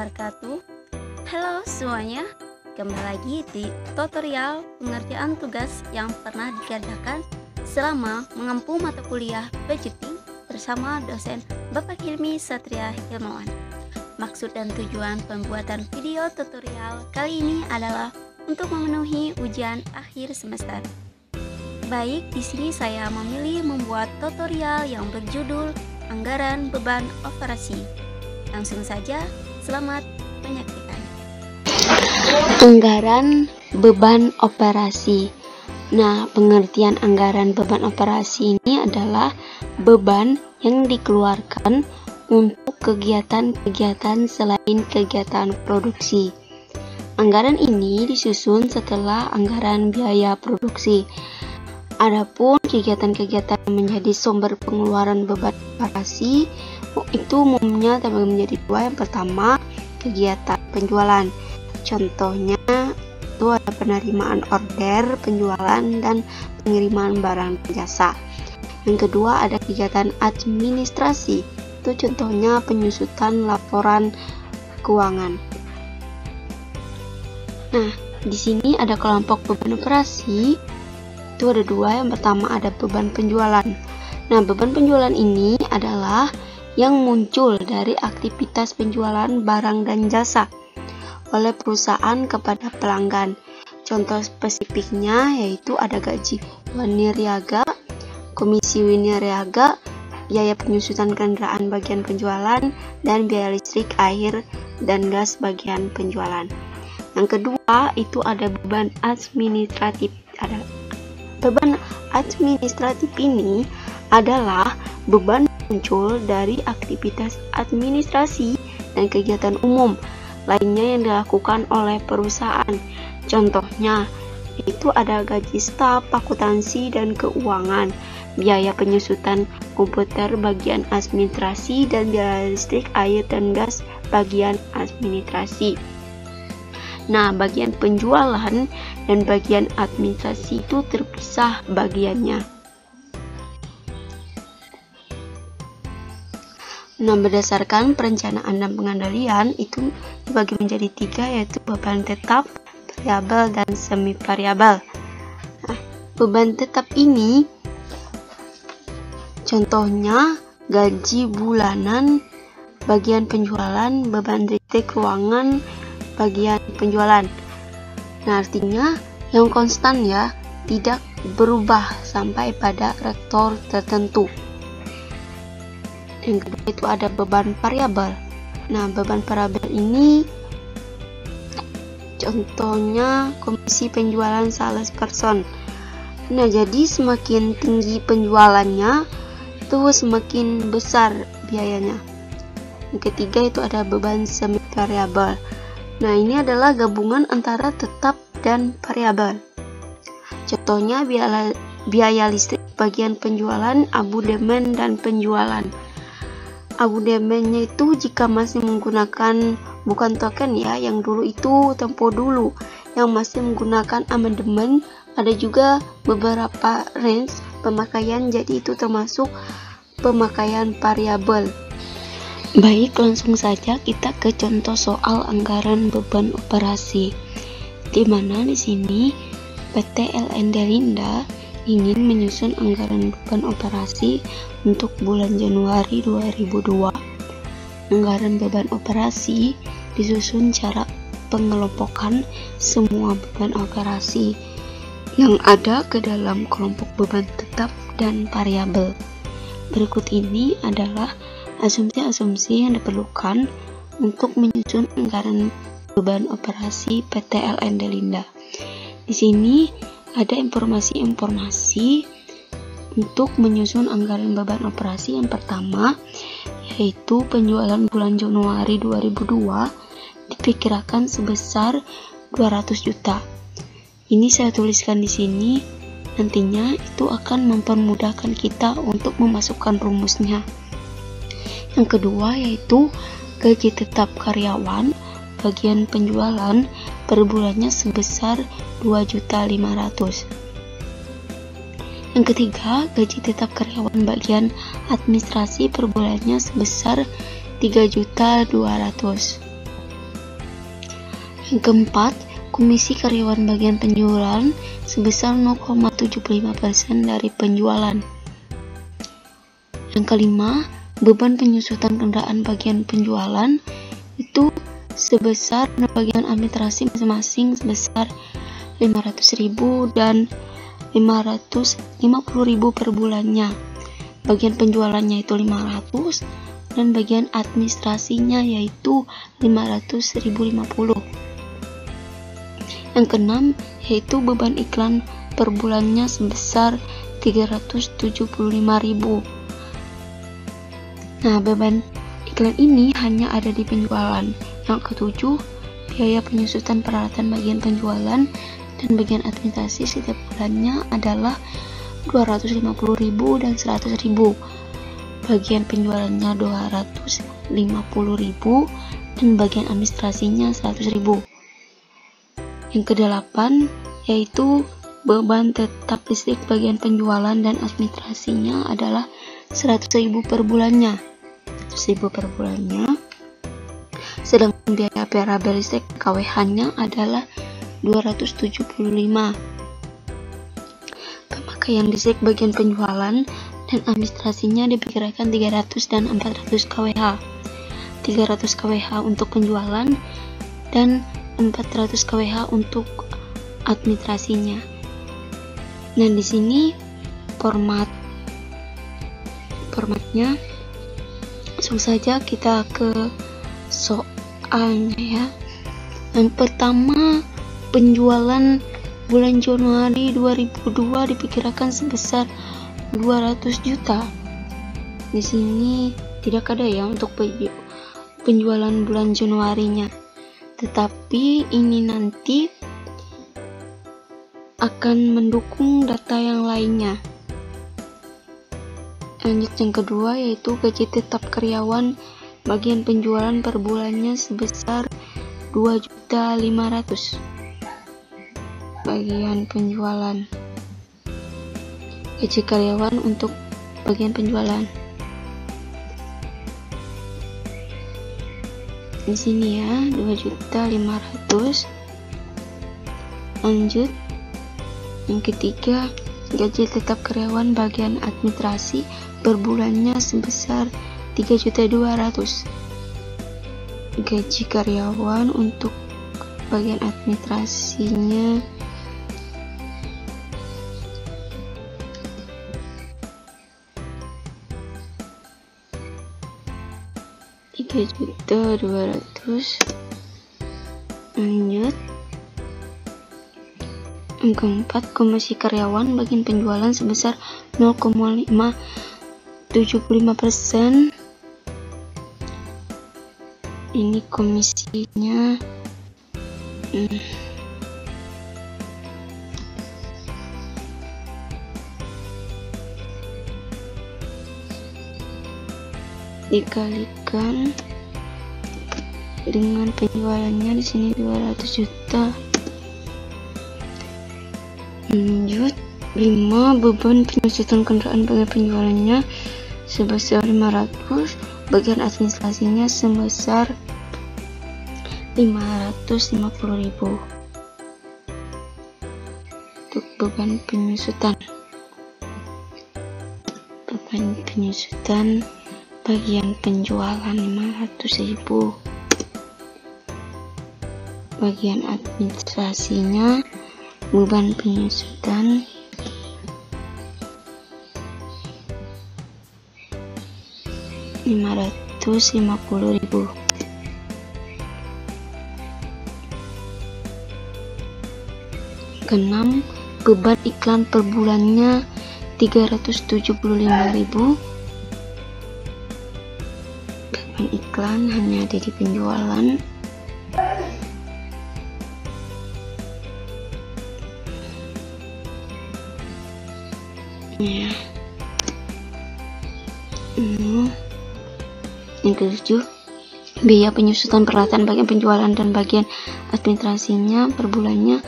wabarakatuh. Halo semuanya, kembali lagi di tutorial pengerjaan tugas yang pernah dikerjakan selama mengempu mata kuliah budgeting bersama dosen Bapak Hilmi Satria Hilmawan. Maksud dan tujuan pembuatan video tutorial kali ini adalah untuk memenuhi ujian akhir semester. Baik, di sini saya memilih membuat tutorial yang berjudul Anggaran Beban Operasi. Langsung saja, selamat menyaksikan. Anggaran beban operasi. Nah, pengertian anggaran beban operasi ini adalah beban yang dikeluarkan untuk kegiatan-kegiatan selain kegiatan produksi. Anggaran ini disusun setelah anggaran biaya produksi. Adapun kegiatan-kegiatan yang menjadi sumber pengeluaran beban operasi itu umumnya terbagi menjadi dua. Yang pertama, kegiatan penjualan. Contohnya itu ada penerimaan order, penjualan, dan pengiriman barang dan jasa. Yang kedua ada kegiatan administrasi. Itu contohnya penyusutan laporan keuangan. Nah, di sini ada kelompok beban operasi. Itu ada dua. Yang pertama ada beban penjualan. Nah, beban penjualan ini adalah yang muncul dari aktivitas penjualan barang dan jasa oleh perusahaan kepada pelanggan. Contoh spesifiknya yaitu ada gaji waniryaga, komisi winiryaga, biaya penyusutan kendaraan bagian penjualan, dan biaya listrik, air, dan gas bagian penjualan. Yang kedua itu ada beban administratif. Beban administratif ini adalah beban muncul dari aktivitas administrasi dan kegiatan umum lainnya yang dilakukan oleh perusahaan. Contohnya itu ada gaji staf, akuntansi, dan keuangan, biaya penyusutan komputer bagian administrasi, dan biaya listrik, air, dan gas bagian administrasi. Nah, bagian penjualan dan bagian administrasi itu terpisah bagiannya. Nah, berdasarkan perencanaan dan pengendalian itu dibagi menjadi tiga, yaitu beban tetap, variabel, dan semi variabel. Nah, beban tetap ini contohnya gaji bulanan, bagian penjualan, beban listrik, keuangan, bagian penjualan. Nah, artinya yang konstan ya, tidak berubah sampai pada rektor tertentu. Yang kedua itu ada beban variabel. Nah, beban variabel ini contohnya komisi penjualan sales person. Nah, jadi semakin tinggi penjualannya itu semakin besar biayanya. Yang ketiga itu ada beban semi variabel. Nah, ini adalah gabungan antara tetap dan variabel. Contohnya biaya listrik bagian penjualan, abonemen, dan penjualan. Abonemennya itu jika masih menggunakan bukan token ya, yang dulu itu tempo dulu, yang masih menggunakan amandemen, ada juga beberapa range pemakaian, jadi itu termasuk pemakaian variabel. Baik, langsung saja kita ke contoh soal anggaran beban operasi, di mana di sini PT LN Delinda ingin menyusun anggaran beban operasi untuk bulan Januari 2002. Anggaran beban operasi disusun cara pengelompokan semua beban operasi yang ada ke dalam kelompok beban tetap dan variabel. Berikut ini adalah asumsi-asumsi yang diperlukan untuk menyusun anggaran beban operasi PT LN Delinda. Di sini ada informasi-informasi untuk menyusun anggaran beban operasi. Yang pertama yaitu penjualan bulan Januari 2002 diperkirakan sebesar 200 juta. Ini saya tuliskan di sini, nantinya itu akan mempermudahkan kita untuk memasukkan rumusnya. Yang kedua yaitu gaji tetap karyawan bagian penjualan per bulannya sebesar 2.500.000. Yang ketiga, gaji tetap karyawan bagian administrasi per bulannya sebesar 3.200.000. Yang keempat, komisi karyawan bagian penjualan sebesar 0,75% dari penjualan. Yang kelima, beban penyusutan kendaraan bagian penjualan itu sebesar bagian administrasi masing-masing sebesar 500.000 dan 550.000 per bulannya. Bagian penjualannya itu 500 dan bagian administrasinya yaitu 500.050. Yang keenam, yaitu beban iklan per bulannya sebesar 375.000. Nah, beban iklan ini hanya ada di penjualan. Yang ketujuh, biaya penyusutan peralatan bagian penjualan dan bagian administrasi setiap bulannya adalah 250.000 dan 100.000. Bagian penjualannya 250.000 dan bagian administrasinya 100.000. Yang kedelapan, yaitu beban tetap listrik bagian penjualan dan administrasinya adalah 100.000 per bulannya. 100.000 per bulannya. Sedangkan biaya variabel listrik KWH-nya adalah 275. Pemakaian listrik bagian penjualan dan administrasinya diperkirakan 300 dan 400 kWh. 300 kWh untuk penjualan dan 400 kWh untuk administrasinya. Nah, di sini formatnya langsung saja kita ke soalnya ya. Yang pertama, penjualan bulan Januari 2002 diperkirakan sebesar 200 juta. Di sini tidak ada ya untuk penjualan bulan Januarinya. Tetapi ini nanti akan mendukung data yang lainnya. Lanjut yang kedua, yaitu gaji tetap karyawan bagian penjualan per bulannya sebesar 2.500.000. Bagian penjualan, gaji karyawan untuk bagian penjualan. Di sini ya, 2.500.000. Lanjut yang ketiga, gaji tetap karyawan bagian administrasi per bulannya sebesar 3.200.000. Gaji karyawan untuk bagian administrasinya Rp3.200.000. Lanjut yang keempat, komisi karyawan bagian penjualan sebesar 0,575%. Ini komisinya dikalikan dengan penjualannya, di sini 200 juta. Lanjut 5, beban penyusutan kendaraan bagian penjualannya sebesar 500, bagian administrasinya sebesar 550.000. Untuk beban penyusutan bagian penjualan 500.000, bagian administrasinya beban penyusutan 550.000. Keenam, beban iklan per bulannya 375.000. Beban iklan hanya ada di penjualan. Ya. Yang ketujuh, biaya penyusutan peralatan bagian penjualan dan bagian administrasinya per bulannya.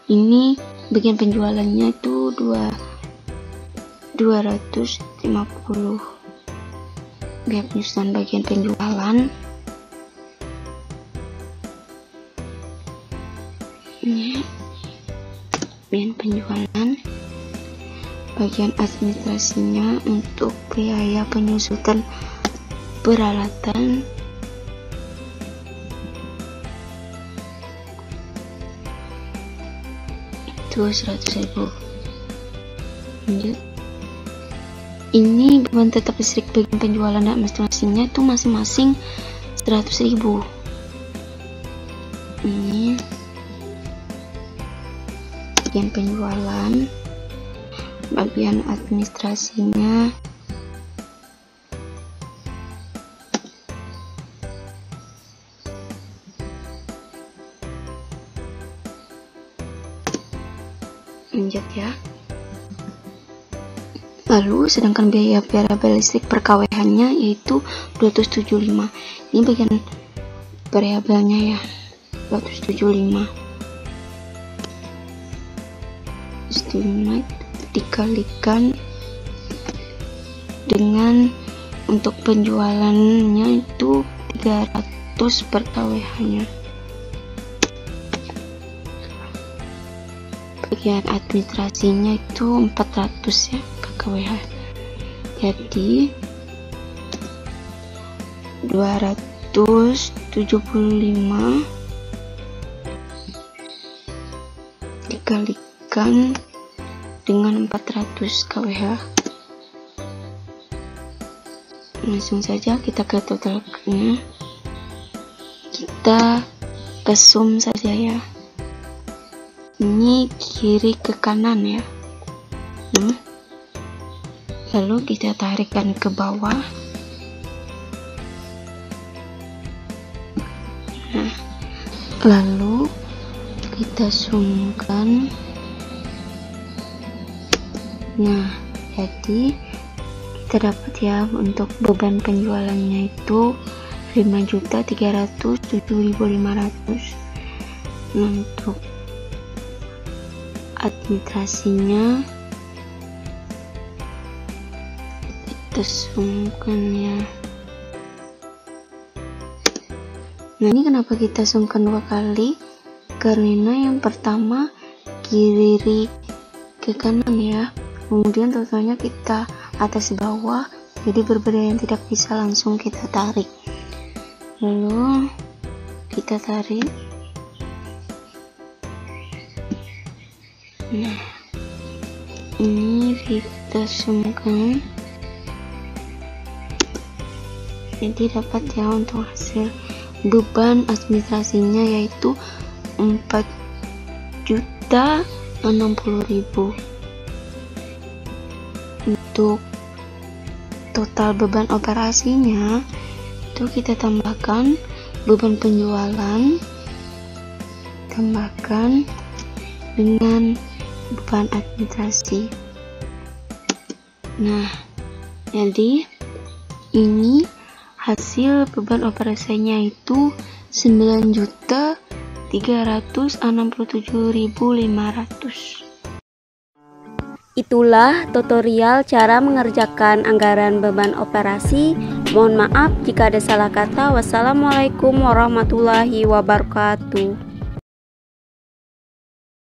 Ini bagian penjualannya itu 250. Biaya penyusutan bagian penjualan Ini bagian penjualan, bagian administrasinya untuk biaya penyusutan peralatan, itu 100.000. Lanjut, ini beban tetap listrik bagian penjualan dan administrasinya itu masing-masing 100.000. Ini bagian penjualan, bagian administrasinya lanjut ya. Lalu sedangkan biaya variabel listrik per kWh-nya yaitu 275. Ini bagian variabelnya ya, 275 dikalikan dengan untuk penjualannya itu 300 per kWh-nya. Bagian administrasinya itu 400 ya per kWh. Jadi 275 dikalikan dengan 400 kWh. Langsung saja kita ke totalnya, kita ke sum saja ya. Ini kiri ke kanan ya. Lalu kita tarikkan ke bawah. Lalu kita sumkan. Nah, jadi kita dapat ya untuk beban penjualannya itu 5.307.500. Untuk administrasinya kita sumkan ya. Nah, ini kenapa kita sumkan 2 kali? Karena yang pertama kiri ke kanan ya, kemudian totalnya kita atas bawah, jadi berbeda yang tidak bisa langsung kita tarik. Lalu kita tarik. Nah, ini kita sumkan, jadi dapat ya untuk hasil beban administrasinya yaitu 4.060.000. Untuk total beban operasinya itu kita tambahkan beban penjualan tambahkan dengan beban administrasi. Nah, jadi ini hasil beban operasinya itu 9.367.500. Itulah tutorial cara mengerjakan anggaran beban operasi. Mohon maaf jika ada salah kata. Wassalamualaikum warahmatullahi wabarakatuh.